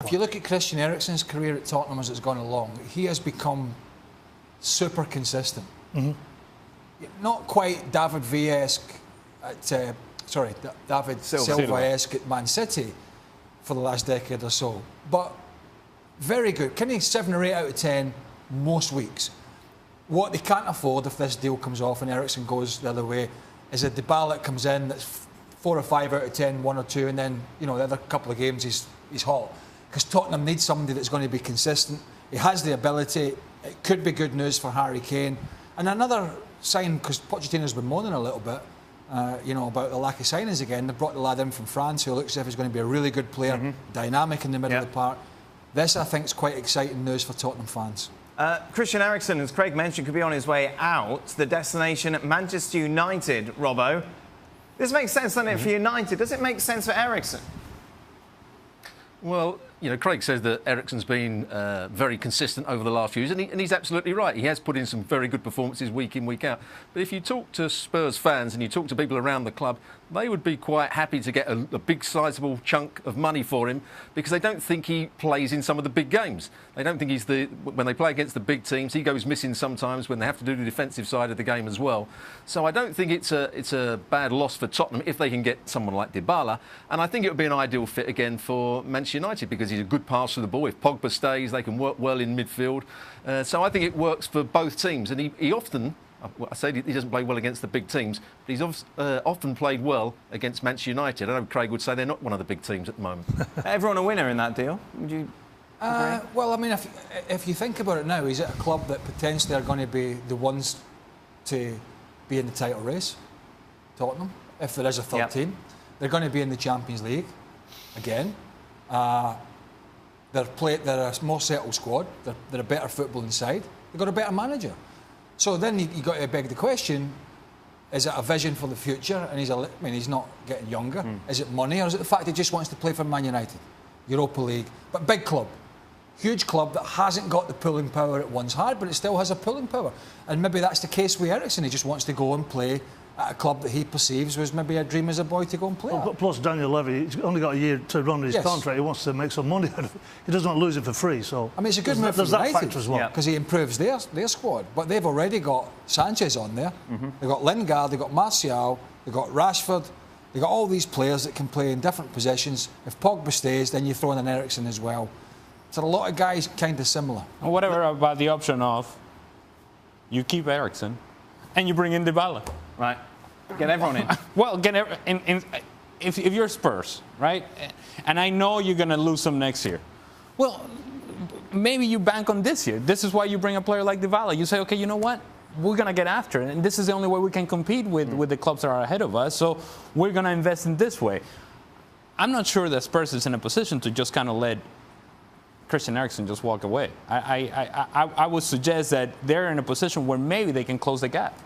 If you look at Christian Eriksen's career at Tottenham as it's gone along, he has become super consistent. Not quite David Villa-esque at, David Silva-esque at Man City for the last decade or so, but very good. Can he 7 or 8 out of 10 most weeks? What they can't afford if this deal comes off and Eriksen goes the other way is a Dybala that comes in that's 4 or 5 out of 10, 1 or 2, and then the other couple of games he's hot. Because Tottenham needs somebody that's going to be consistent. He has the ability. It could be good news for Harry Kane. And another sign, because Pochettino's been moaning a little bit, about the lack of signings again. They brought the lad in from France who looks as if he's going to be a really good player, dynamic in the middle of the park. This, I think, is quite exciting news for Tottenham fans. Christian Eriksen, as Craig mentioned, could be on his way out. The destination at Manchester United, Robbo. This makes sense, doesn't it, for United? Does it make sense for Eriksen? Well, Craig says that Eriksen's been very consistent over the last few years, and he's absolutely right. He has put in some very good performances week in, week out. But if you talk to Spurs fans and you talk to people around the club, they would be quite happy to get a big, sizable chunk of money for him because they don't think he plays in some of the big games. They don't think when they play against the big teams, he goes missing sometimes when they have to do the defensive side of the game as well. So I don't think it's a bad loss for Tottenham if they can get someone like Dybala. And I think it would be an ideal fit again for Manchester United because he's a good passer of the ball. If Pogba stays, they can work well in midfield. So I think it works for both teams. And he often, I say he doesn't play well against the big teams, but he's often played well against Manchester United. I know Craig would say they're not one of the big teams at the moment. Everyone a winner in that deal? Would you agree? Well, I mean, if you think about it now, he's at a club that potentially are going to be the ones to be in the title race, Tottenham, if there is a third team. They're going to be in the Champions League again. They're a more settled squad. They're a better football inside. They've got a better manager. So then you got to beg the question: is it a vision for the future? And he's not getting younger. Is it money, or is it the fact he just wants to play for Man United, Europa League, but big club, huge club that hasn't got the pulling power it once had, but it still has a pulling power. And maybe that's the case with Eriksen. He just wants to go and play at a club that he perceives was maybe a dream as a boy to go and play at. Plus Daniel Levy, he's only got a year to run his contract. He wants to make some money out of it. He doesn't want to lose it for free. So I mean, it's a good move for United. There's that factor as well. Because he improves their squad. But they've already got Sanchez on there. They've got Lingard, they've got Martial, they've got Rashford. They've got all these players that can play in different positions. If Pogba stays, then you throw in an Eriksen as well. So a lot of guys kind of similar. And whatever about the option of you keep Eriksen and you bring in Dybala. Right. Get everyone in. Well, if you're Spurs, right? And I know you're going to lose some next year. Well, maybe you bank on this year. This is why you bring a player like Dybala. You say, okay, you know what? We're going to get after it. And this is the only way we can compete with the clubs that are ahead of us. So we're going to invest in this way. I'm not sure that Spurs is in a position to just kind of let Christian Eriksen just walk away. I would suggest that they're in a position where maybe they can close the gap.